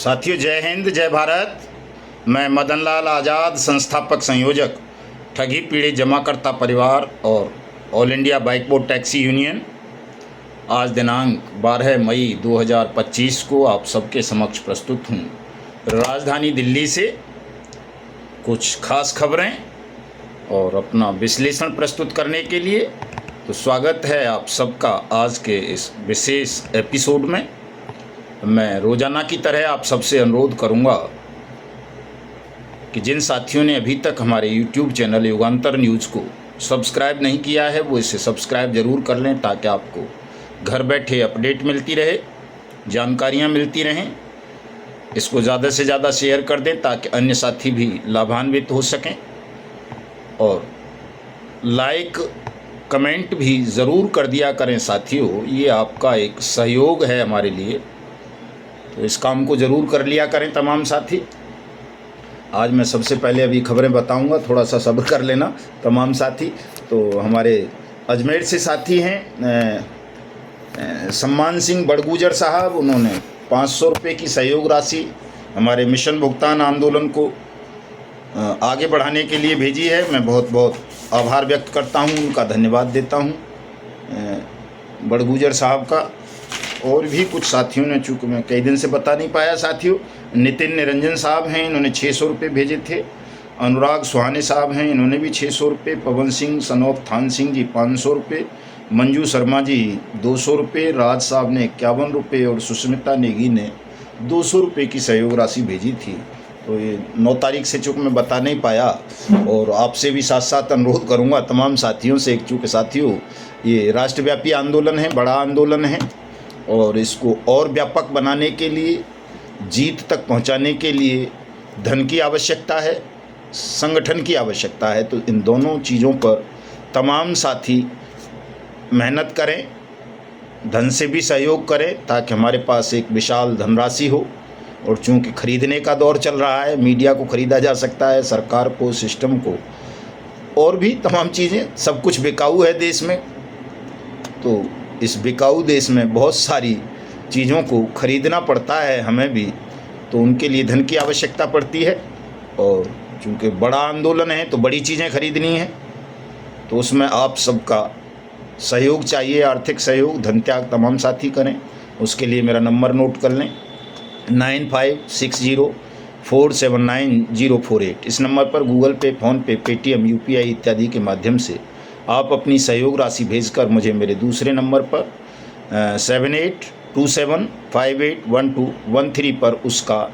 साथियों, जय हिंद, जय भारत। मैं मदन लाल आज़ाद, संस्थापक संयोजक, ठगी पीड़ित जमाकर्ता परिवार और all India bike board taxi union, आज दिनांक 12 मई 2025 को आप सबके समक्ष प्रस्तुत हूँ। राजधानी दिल्ली से कुछ खास खबरें और अपना विश्लेषण प्रस्तुत करने के लिए तो स्वागत है आप सबका आज के इस विशेष एपिसोड में। मैं रोज़ाना की तरह आप सबसे अनुरोध करूंगा कि जिन साथियों ने अभी तक हमारे YouTube चैनल युगांतर न्यूज़ को सब्सक्राइब नहीं किया है वो इसे सब्सक्राइब ज़रूर कर लें, ताकि आपको घर बैठे अपडेट मिलती रहे, जानकारियां मिलती रहें। इसको ज़्यादा से ज़्यादा शेयर कर दें ताकि अन्य साथी भी लाभान्वित हो सकें, और लाइक कमेंट भी ज़रूर कर दिया करें साथियों। ये आपका एक सहयोग है हमारे लिए, तो इस काम को ज़रूर कर लिया करें तमाम साथी। आज मैं सबसे पहले अभी खबरें बताऊंगा, थोड़ा सा सब्र कर लेना तमाम साथी। तो हमारे अजमेर से साथी हैं सम्मान सिंह बड़गुजर साहब, उन्होंने 500 रुपये की सहयोग राशि हमारे मिशन भुगतान आंदोलन को आगे बढ़ाने के लिए भेजी है। मैं बहुत बहुत आभार व्यक्त करता हूं, उनका धन्यवाद देता हूं बड़गुजर साहब का। और भी कुछ साथियों ने, चूँकि मैं कई दिन से बता नहीं पाया साथियों, नितिन निरंजन साहब हैं, इन्होंने 600 रुपये भेजे थे। अनुराग सुहाने साहब हैं, इन्होंने भी 600 रुपये। पवन सिंह सनौफ थान सिंह जी 500 रुपये। मंजू शर्मा जी 200 रुपये। राज साहब ने 51 रुपये और सुष्मिता नेगी ने 200 रुपये की सहयोग राशि भेजी थी। तो ये 9 तारीख से चूँकि मैं बता नहीं पाया, और आपसे भी साथ साथ अनुरोध करूँगा तमाम साथियों से, चूँकि साथियों ये राष्ट्रव्यापी आंदोलन है, बड़ा आंदोलन है, और इसको और व्यापक बनाने के लिए, जीत तक पहुंचाने के लिए धन की आवश्यकता है, संगठन की आवश्यकता है। तो इन दोनों चीज़ों पर तमाम साथी मेहनत करें, धन से भी सहयोग करें, ताकि हमारे पास एक विशाल धनराशि हो। और चूँकि खरीदने का दौर चल रहा है, मीडिया को ख़रीदा जा सकता है, सरकार को, सिस्टम को, और भी तमाम चीज़ें, सब कुछ बिकाऊ है देश में। तो इस बिकाऊ देश में बहुत सारी चीज़ों को खरीदना पड़ता है हमें भी, तो उनके लिए धन की आवश्यकता पड़ती है। और चूँकि बड़ा आंदोलन है तो बड़ी चीज़ें खरीदनी है, तो उसमें आप सबका सहयोग चाहिए, आर्थिक सहयोग, धन त्याग तमाम साथी करें। उसके लिए मेरा नंबर नोट कर लें, 9560479048। इस नंबर पर गूगल पे, फ़ोनपे, पेटीएम, UPI इत्यादि के माध्यम से आप अपनी सहयोग राशि भेजकर मुझे मेरे दूसरे नंबर पर 7827581213 पर उसका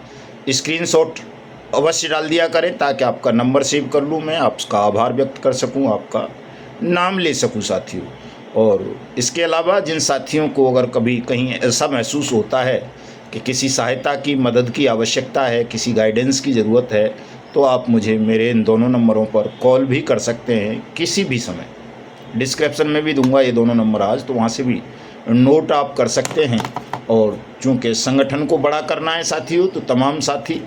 स्क्रीनशॉट अवश्य डाल दिया करें, ताकि आपका नंबर सेव कर लूँ, मैं आपका आभार व्यक्त कर सकूँ, आपका नाम ले सकूँ साथियों। और इसके अलावा जिन साथियों को अगर कभी कहीं ऐसा महसूस होता है कि किसी सहायता की, मदद की आवश्यकता है, किसी गाइडेंस की ज़रूरत है, तो आप मुझे मेरे इन दोनों नंबरों पर कॉल भी कर सकते हैं किसी भी समय। डिस्क्रिप्शन में भी दूंगा ये दोनों नंबर आज, तो वहाँ से भी नोट आप कर सकते हैं। और चूँकि संगठन को बड़ा करना है साथियों, तो तमाम साथी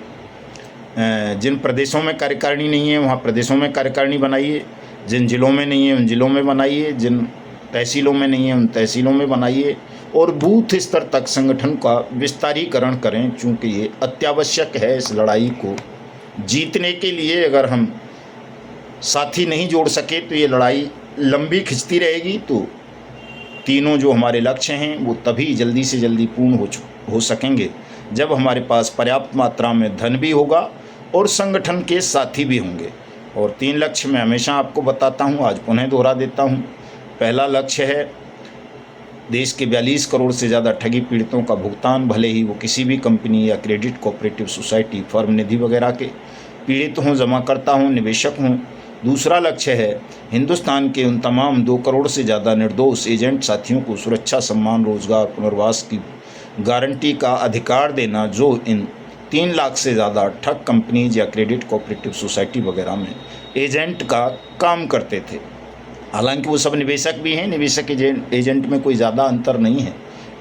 जिन प्रदेशों में कार्यकारिणी नहीं है वहाँ प्रदेशों में कार्यकारिणी बनाइए, जिन जिलों में नहीं है उन जिलों में बनाइए, जिन तहसीलों में नहीं है उन तहसीलों में बनाइए, और बूथ स्तर तक संगठन का विस्तारीकरण करें। चूँकि ये अत्यावश्यक है इस लड़ाई को जीतने के लिए। अगर हम साथी नहीं जोड़ सके तो ये लड़ाई लंबी खिंचती रहेगी। तो तीनों जो हमारे लक्ष्य हैं वो तभी जल्दी से जल्दी पूर्ण हो सकेंगे जब हमारे पास पर्याप्त मात्रा में धन भी होगा और संगठन के साथी भी होंगे। और 3 लक्ष्य मैं हमेशा आपको बताता हूँ, आज पुनः दोहरा देता हूँ। पहला लक्ष्य है देश के 42 करोड़ से ज़्यादा ठगी पीड़ितों का भुगतान, भले ही वो किसी भी कंपनी या क्रेडिट कोऑपरेटिव सोसाइटी, फर्म, निधि वगैरह के पीड़ित हों, जमाकर्ता हों, निवेशक हों। दूसरा लक्ष्य है हिंदुस्तान के उन तमाम 2 करोड़ से ज़्यादा निर्दोष एजेंट साथियों को सुरक्षा, सम्मान, रोजगार, पुनर्वास की गारंटी का अधिकार देना, जो इन 3 लाख से ज़्यादा ठग कंपनीज या क्रेडिट कोऑपरेटिव सोसाइटी वगैरह में एजेंट का काम करते थे। हालांकि वो सब निवेशक भी हैं, निवेशक एजेंट में कोई ज़्यादा अंतर नहीं है,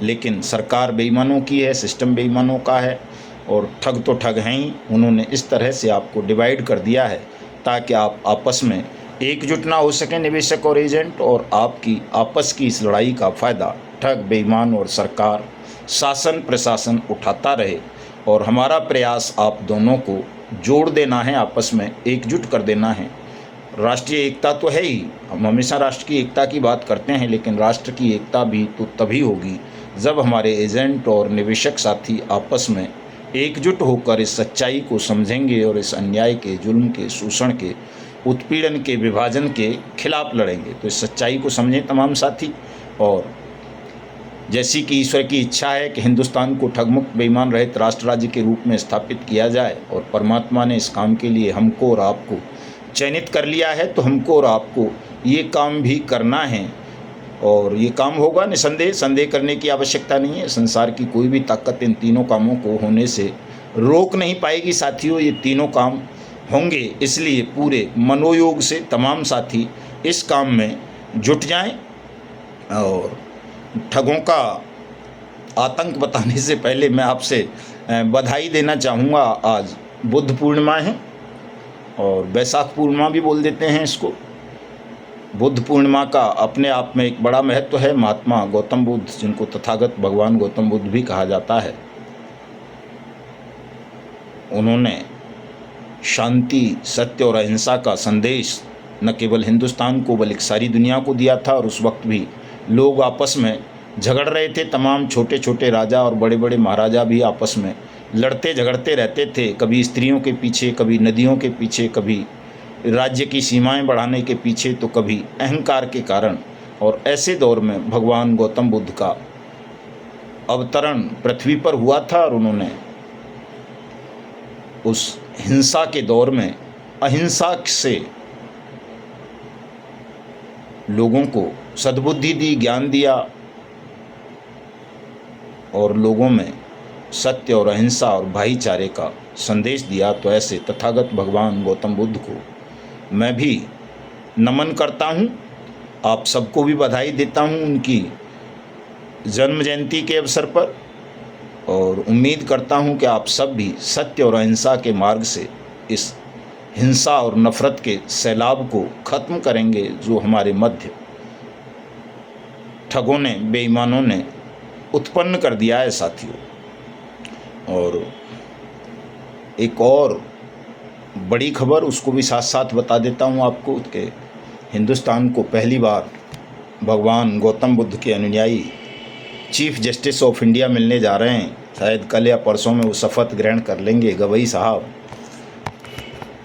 लेकिन सरकार बेईमानों की है, सिस्टम बेईमानों का है, और ठग तो ठग हैं ही। उन्होंने इस तरह से आपको डिवाइड कर दिया है ताकि आप आपस में एकजुट ना हो सकें, निवेशक और एजेंट, और आपकी आपस की इस लड़ाई का फ़ायदा ठग, बेईमान और सरकार, शासन प्रशासन उठाता रहे। और हमारा प्रयास आप दोनों को जोड़ देना है, आपस में एकजुट कर देना है। राष्ट्रीय एकता तो है ही, हम हमेशा राष्ट्र की एकता की बात करते हैं, लेकिन राष्ट्र की एकता भी तो तभी होगी जब हमारे एजेंट और निवेशक साथी आपस में एकजुट होकर इस सच्चाई को समझेंगे और इस अन्याय के, जुल्म के, शोषण के, उत्पीड़न के, विभाजन के खिलाफ लड़ेंगे। तो इस सच्चाई को समझें तमाम साथी। और जैसी कि ईश्वर की इच्छा है कि हिंदुस्तान को ठगमुक्त, बेईमान रहित राष्ट्र राज्य के रूप में स्थापित किया जाए, और परमात्मा ने इस काम के लिए हमको और आपको चयनित कर लिया है, तो हमको और आपको ये काम भी करना है। और ये काम होगा निसंदेह, संदेह करने की आवश्यकता नहीं है। संसार की कोई भी ताकत इन तीनों कामों को होने से रोक नहीं पाएगी साथियों। ये तीनों काम होंगे, इसलिए पूरे मनोयोग से तमाम साथी इस काम में जुट जाएं। और ठगों का आतंक बताने से पहले मैं आपसे बधाई देना चाहूँगा। आज बुद्ध पूर्णिमा है और वैशाख पूर्णिमा भी बोल देते हैं इसको। बुद्ध पूर्णिमा का अपने आप में एक बड़ा महत्व है। महात्मा गौतम बुद्ध, जिनको तथागत भगवान गौतम बुद्ध भी कहा जाता है, उन्होंने शांति, सत्य और अहिंसा का संदेश न केवल हिंदुस्तान को बल्कि सारी दुनिया को दिया था। और उस वक्त भी लोग आपस में झगड़ रहे थे। तमाम छोटे छोटे राजा और बड़े बड़े महाराजा भी आपस में लड़ते झगड़ते रहते थे, कभी स्त्रियों के पीछे, कभी नदियों के पीछे, कभी राज्य की सीमाएं बढ़ाने के पीछे, तो कभी अहंकार के कारण। और ऐसे दौर में भगवान गौतम बुद्ध का अवतरण पृथ्वी पर हुआ था और उन्होंने उस हिंसा के दौर में अहिंसा से लोगों को सद्बुद्धि दी, ज्ञान दिया और लोगों में सत्य और अहिंसा और भाईचारे का संदेश दिया। तो ऐसे तथागत भगवान गौतम बुद्ध को मैं भी नमन करता हूँ। आप सबको भी बधाई देता हूँ उनकी जन्म जयंती के अवसर पर, और उम्मीद करता हूँ कि आप सब भी सत्य और अहिंसा के मार्ग से इस हिंसा और नफ़रत के सैलाब को ख़त्म करेंगे जो हमारे मध्य ठगों ने, बेईमानों ने उत्पन्न कर दिया है साथियों। और एक और बड़ी खबर, उसको भी साथ साथ बता देता हूँ आपको कि हिंदुस्तान को पहली बार भगवान गौतम बुद्ध के अनुयायी चीफ जस्टिस ऑफ इंडिया मिलने जा रहे हैं। शायद कल या परसों में वो शपथ ग्रहण कर लेंगे। गवई साहब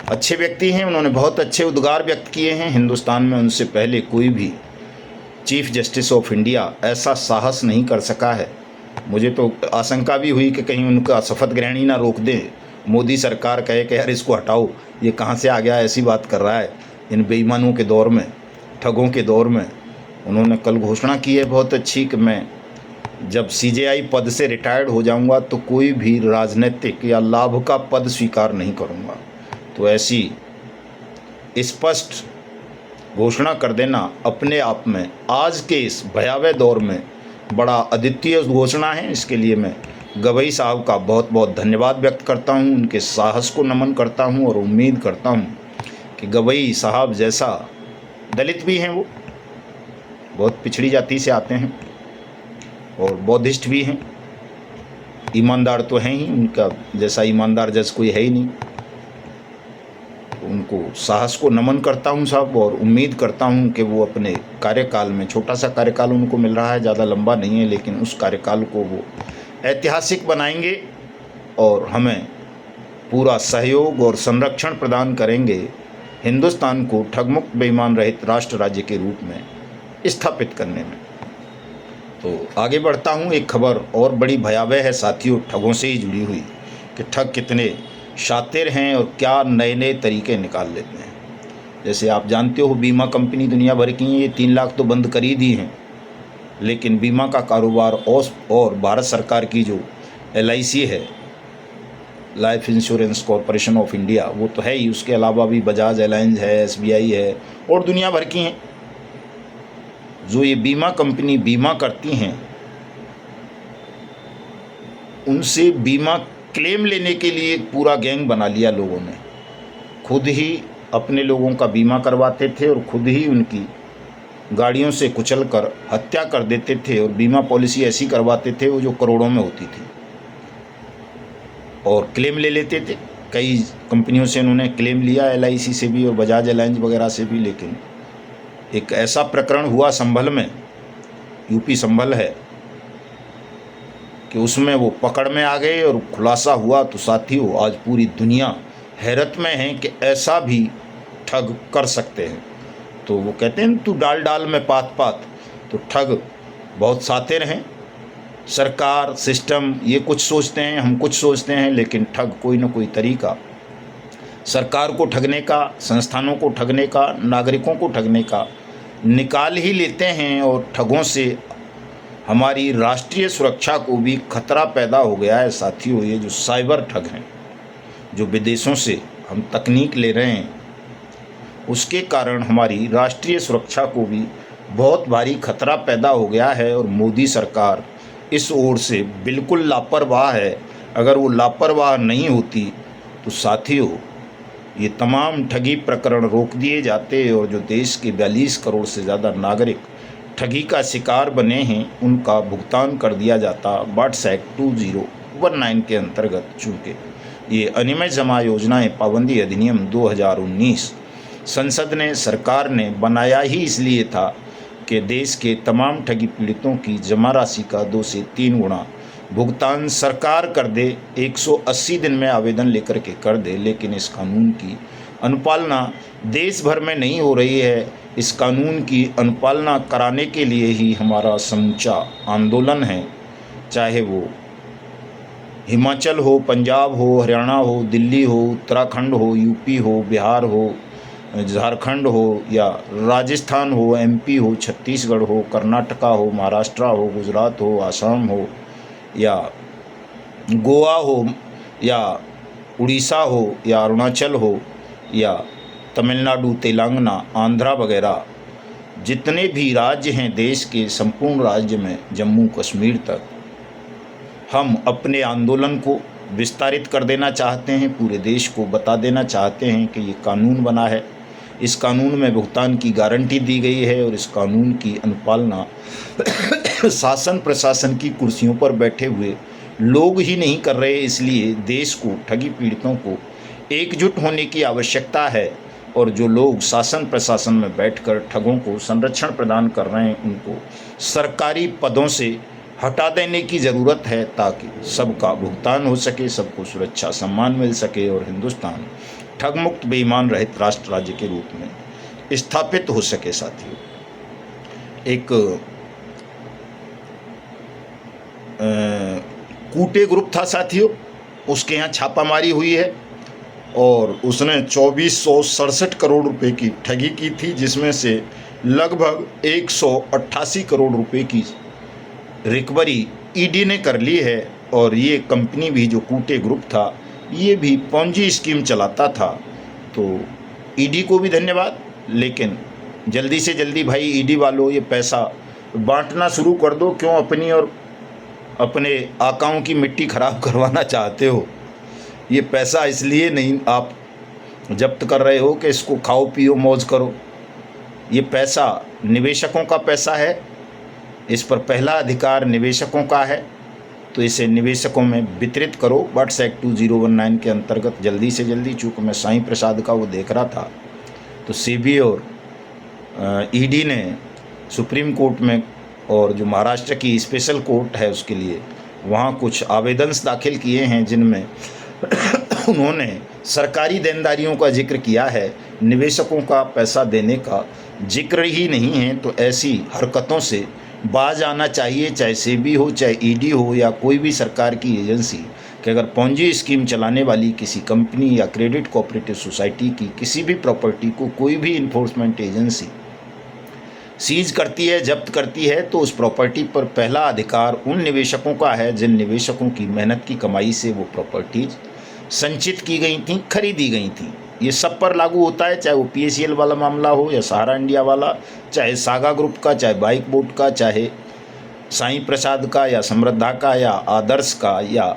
अच्छे व्यक्ति हैं, उन्होंने बहुत अच्छे उद्गार व्यक्त किए हैं। हिंदुस्तान में उनसे पहले कोई भी चीफ जस्टिस ऑफ इंडिया ऐसा साहस नहीं कर सका है। मुझे तो आशंका भी हुई कि कहीं उनका शपथ ग्रहण ही ना रोक दें, मोदी सरकार कहे कि यार इसको हटाओ, ये कहाँ से आ गया, ऐसी बात कर रहा है इन बेईमानों के दौर में, ठगों के दौर में। उन्होंने कल घोषणा की है बहुत अच्छी कि मैं जब सीजेआई पद से रिटायर्ड हो जाऊंगा तो कोई भी राजनीतिक या लाभ का पद स्वीकार नहीं करूंगा। तो ऐसी स्पष्ट घोषणा कर देना अपने आप में आज के इस भयावह दौर में बड़ा अद्वितीय घोषणा है। इसके लिए मैं गवई साहब का बहुत बहुत धन्यवाद व्यक्त करता हूं, उनके साहस को नमन करता हूं और उम्मीद करता हूं कि गवई साहब जैसा, दलित भी हैं, वो बहुत पिछड़ी जाति से आते हैं और बौद्धिस्ट भी हैं, ईमानदार तो हैं ही, उनका जैसा ईमानदार जैसा कोई है ही नहीं। उनको साहस को नमन करता हूं साहब, और उम्मीद करता हूं कि वो अपने कार्यकाल में, छोटा सा कार्यकाल उनको मिल रहा है, ज़्यादा लंबा नहीं है, लेकिन उस कार्यकाल को वो ऐतिहासिक बनाएंगे और हमें पूरा सहयोग और संरक्षण प्रदान करेंगे, हिंदुस्तान को ठगमुक्त, बेईमान रहित राष्ट्र राज्य के रूप में स्थापित करने में। तो आगे बढ़ता हूँ। एक खबर और बड़ी भयावह है साथियों, ठगों से ही जुड़ी हुई, कि ठग कितने शातिर हैं और क्या नए नए तरीके निकाल लेते हैं। जैसे आप जानते हो बीमा कंपनी दुनिया भर की हैं, ये 3 लाख तो बंद कर ही दी हैं, लेकिन बीमा का कारोबार और भारत सरकार की जो LIC है, life insurance corporation of India, वो तो है ही, उसके अलावा भी बजाज एलायंस है, SBI है और दुनिया भर की हैं जो ये बीमा कंपनी बीमा करती हैं। उनसे बीमा क्लेम लेने के लिए एक पूरा गैंग बना लिया लोगों ने, खुद ही अपने लोगों का बीमा करवाते थे और खुद ही उनकी गाड़ियों से कुचलकर हत्या कर देते थे और बीमा पॉलिसी ऐसी करवाते थे वो जो करोड़ों में होती थी। और क्लेम ले लेते थे। कई कंपनियों से उन्होंने क्लेम लिया, LIC से भी और बजाज अलायंस वगैरह से भी। लेकिन एक ऐसा प्रकरण हुआ संभल में, यूपी संभल है, कि उसमें वो पकड़ में आ गए और खुलासा हुआ। तो साथियों, आज पूरी दुनिया हैरत में है कि ऐसा भी ठग कर सकते हैं। तो वो कहते हैं तू डाल डाल में पात पात, तो ठग बहुत सातिर हैं। सरकार, सिस्टम ये कुछ सोचते हैं, हम कुछ सोचते हैं, लेकिन ठग कोई ना कोई तरीका सरकार को ठगने का, संस्थानों को ठगने का, नागरिकों को ठगने का निकाल ही लेते हैं। और ठगों से हमारी राष्ट्रीय सुरक्षा को भी खतरा पैदा हो गया है साथियों। ये जो साइबर ठग हैं, जो विदेशों से हम तकनीक ले रहे हैं, उसके कारण हमारी राष्ट्रीय सुरक्षा को भी बहुत भारी खतरा पैदा हो गया है। और मोदी सरकार इस ओर से बिल्कुल लापरवाह है। अगर वो लापरवाह नहीं होती तो साथियों, ये तमाम ठगी प्रकरण रोक दिए जाते और जो देश के 42 करोड़ से ज़्यादा नागरिक ठगी का शिकार बने हैं, उनका भुगतान कर दिया जाता वाट्स एक्ट 2019 के अंतर्गत। चूँकि ये अनियमित जमा योजनाएं पाबंदी अधिनियम 2019 संसद ने, सरकार ने बनाया ही इसलिए था कि देश के तमाम ठगी पीड़ितों की जमा राशि का 2 से 3 गुना भुगतान सरकार कर दे, 180 दिन में आवेदन लेकर के कर दे। लेकिन इस कानून की अनुपालना देश भर में नहीं हो रही है। इस कानून की अनुपालना कराने के लिए ही हमारा समूचा आंदोलन है, चाहे वो हिमाचल हो, पंजाब हो, हरियाणा हो, दिल्ली हो, उत्तराखंड हो, यूपी हो, बिहार हो, झारखंड हो, या राजस्थान हो, MP हो, छत्तीसगढ़ हो, कर्नाटका हो, महाराष्ट्र हो, गुजरात हो, आसाम हो, या गोवा हो, या उड़ीसा हो, या अरुणाचल हो, या तमिलनाडु, तेलंगाना, आंध्रा वगैरह जितने भी राज्य हैं देश के, संपूर्ण राज्य में जम्मू कश्मीर तक, हम अपने आंदोलन को विस्तारित कर देना चाहते हैं। पूरे देश को बता देना चाहते हैं कि ये कानून बना है, इस कानून में भुगतान की गारंटी दी गई है और इस कानून की अनुपालना शासन प्रशासन की कुर्सियों पर बैठे हुए लोग ही नहीं कर रहे। इसलिए देश को, ठगी पीड़ितों को एकजुट होने की आवश्यकता है। और जो लोग शासन प्रशासन में बैठकर ठगों को संरक्षण प्रदान कर रहे हैं, उनको सरकारी पदों से हटा देने की ज़रूरत है, ताकि सबका भुगतान हो सके, सबको सुरक्षा सम्मान मिल सके और हिंदुस्तान ठग मुक्त, बेईमान रहित राष्ट्र राज्य के रूप में स्थापित हो सके। साथियों, एक कूटे ग्रुप था साथियों, उसके यहाँ छापामारी हुई है और उसने 2467 करोड़ रुपए की ठगी की थी, जिसमें से लगभग 188 करोड़ रुपए की रिकवरी ED ने कर ली है। और ये कंपनी भी, जो कूटे ग्रुप था, ये भी पोंजी स्कीम चलाता था। तो ED को भी धन्यवाद। लेकिन जल्दी से जल्दी भाई ED वालों, ये पैसा बांटना शुरू कर दो। क्यों अपनी और अपने आकाओं की मिट्टी खराब करवाना चाहते हो? ये पैसा इसलिए नहीं आप जब्त कर रहे हो कि इसको खाओ पियो मौज करो। ये पैसा निवेशकों का पैसा है, इस पर पहला अधिकार निवेशकों का है। तो इसे निवेशकों में वितरित करो वाट्स एक्ट 2019 के अंतर्गत जल्दी से जल्दी। चूँकि मैं साईं प्रसाद का वो देख रहा था, तो SEBI और ED ने सुप्रीम कोर्ट में, और जो महाराष्ट्र की स्पेशल कोर्ट है उसके लिए, वहाँ कुछ आवेदन दाखिल किए हैं, जिनमें उन्होंने सरकारी देनदारियों का जिक्र किया है, निवेशकों का पैसा देने का जिक्र ही नहीं है। तो ऐसी हरकतों से बाज आना चाहिए, चाहे SEBI हो, चाहे ED हो, या कोई भी सरकार की एजेंसी, कि अगर पोंजी स्कीम चलाने वाली किसी कंपनी या क्रेडिट कोऑपरेटिव सोसाइटी की किसी भी प्रॉपर्टी को कोई भी इन्फोर्समेंट एजेंसी सीज करती है, जब्त करती है, तो उस प्रॉपर्टी पर पहला अधिकार उन निवेशकों का है जिन निवेशकों की मेहनत की कमाई से वो प्रॉपर्टीज संचित की गई थी, खरीदी गई थी। ये सब पर लागू होता है, चाहे वो PACL वाला मामला हो, या सहारा इंडिया वाला, चाहे सागा ग्रुप का, चाहे बाइक बोट का, चाहे साईं प्रसाद का, या समृद्धा का, या आदर्श का, या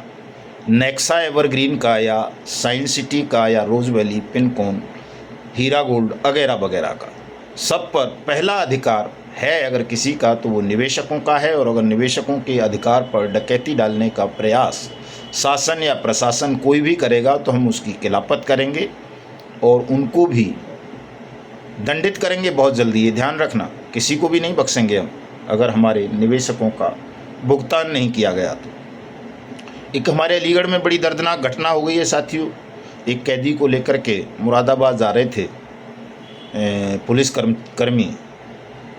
नेक्सा एवरग्रीन का, या साइंस सिटी का, या रोज वैली, पिनकॉन, हीरा गोल्ड वगैरह वगैरह का। सब पर पहला अधिकार है अगर किसी का, तो वो निवेशकों का है। और अगर निवेशकों के अधिकार पर डकैती डालने का प्रयास शासन या प्रशासन कोई भी करेगा तो हम उसकी खिलाफत करेंगे और उनको भी दंडित करेंगे बहुत जल्दी। ये ध्यान रखना, किसी को भी नहीं बख्शेंगे हम अगर हमारे निवेशकों का भुगतान नहीं किया गया तो। एक हमारे अलीगढ़ में बड़ी दर्दनाक घटना हो गई है साथियों। एक कैदी को लेकर के मुरादाबाद जा रहे थे पुलिस कर्मी,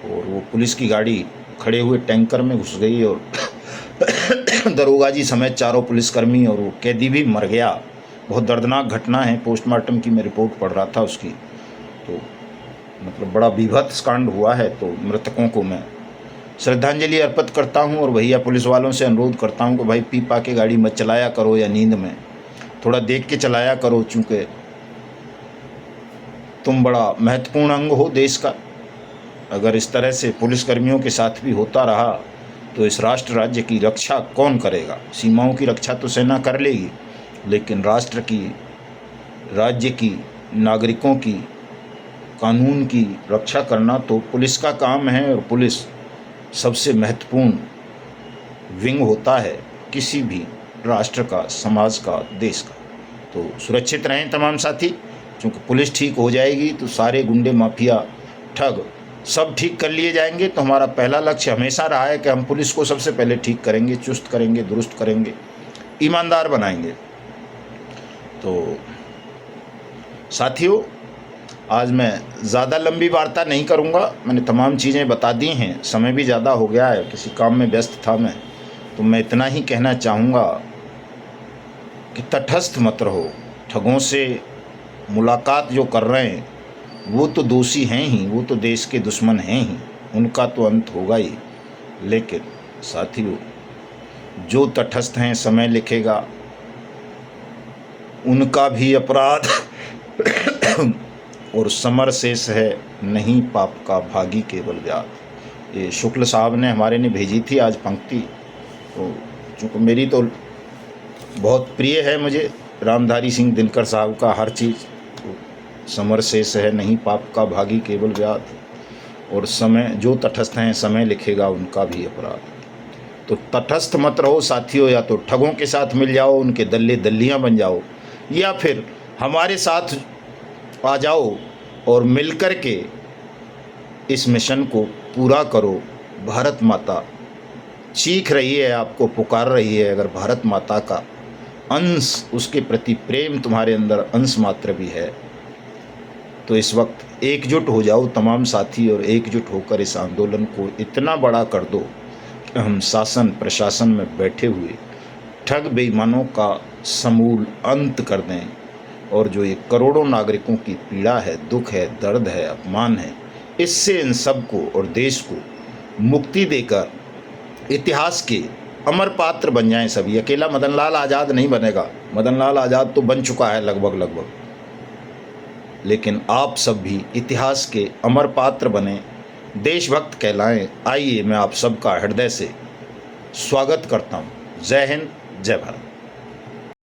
और वो पुलिस की गाड़ी खड़े हुए टैंकर में घुस गई और दरोगा जी समेत 4 पुलिसकर्मी और वो कैदी भी मर गया। बहुत दर्दनाक घटना है। पोस्टमार्टम की मैं रिपोर्ट पढ़ रहा था उसकी, तो मतलब बड़ा बीभत्स कांड हुआ है। तो मृतकों को मैं श्रद्धांजलि अर्पित करता हूं और भैया पुलिस वालों से अनुरोध करता हूं कि भाई पी पा के गाड़ी मत चलाया करो या नींद में थोड़ा देख के चलाया करो, चूँकि तुम बड़ा महत्वपूर्ण अंग हो देश का। अगर इस तरह से पुलिसकर्मियों के साथ भी होता रहा तो इस राष्ट्र राज्य की रक्षा कौन करेगा। सीमाओं की रक्षा तो सेना कर लेगी, लेकिन राष्ट्र की, राज्य की, नागरिकों की, कानून की रक्षा करना तो पुलिस का काम है। और पुलिस सबसे महत्वपूर्ण विंग होता है किसी भी राष्ट्र का, समाज का, देश का। तो सुरक्षित रहें तमाम साथी, क्योंकि पुलिस ठीक हो जाएगी तो सारे गुंडे, माफिया, ठग सब ठीक कर लिए जाएंगे। तो हमारा पहला लक्ष्य हमेशा रहा है कि हम पुलिस को सबसे पहले ठीक करेंगे, चुस्त करेंगे, दुरुस्त करेंगे, ईमानदार बनाएंगे। तो साथियों, आज मैं ज़्यादा लंबी वार्ता नहीं करूंगा, मैंने तमाम चीज़ें बता दी हैं, समय भी ज़्यादा हो गया है, किसी काम में व्यस्त था मैं। तो मैं इतना ही कहना चाहूँगा कि तटस्थ मत रहो। ठगों से मुलाकात जो कर रहे हैं वो तो दोषी हैं ही, वो तो देश के दुश्मन हैं ही, उनका तो अंत होगा ही। लेकिन साथियों, जो तटस्थ हैं, समय लिखेगा, उनका भी अपराध और समर शेष है, नहीं पाप का भागी केवल व्याध। ये शुक्ल साहब ने हमारे ने भेजी थी आज पंक्ति, तो चूँकि मेरी तो बहुत प्रिय है मुझे रामधारी सिंह दिनकर साहब का हर चीज़। तो समर शेष है, नहीं पाप का भागी केवल व्याध, और समय, जो तटस्थ हैं, समय लिखेगा उनका भी अपराध। तो तटस्थ मत रहो साथियों, या तो ठगों के साथ मिल जाओ, उनके दल्ले दल्लियाँ बन जाओ, या फिर हमारे साथ आ जाओ और मिलकर के इस मिशन को पूरा करो। भारत माता चीख रही है, आपको पुकार रही है। अगर भारत माता का अंश, उसके प्रति प्रेम तुम्हारे अंदर अंश मात्र भी है तो इस वक्त एकजुट हो जाओ तमाम साथी, और एकजुट होकर इस आंदोलन को इतना बड़ा कर दो कि हम शासन प्रशासन में बैठे हुए ठग बेईमानों का समूल अंत कर दें। और जो ये करोड़ों नागरिकों की पीड़ा है, दुख है, दर्द है, अपमान है, इससे इन सबको और देश को मुक्ति देकर इतिहास के अमर पात्र बन जाएं सभी। अकेला मदन लाल आज़ाद नहीं बनेगा, मदन लाल आज़ाद तो बन चुका है लगभग, लेकिन आप सब भी इतिहास के अमर पात्र बने, देशभक्त कहलाएं। आइए, मैं आप सबका हृदय से स्वागत करता हूँ। जय हिंद, जय भारत।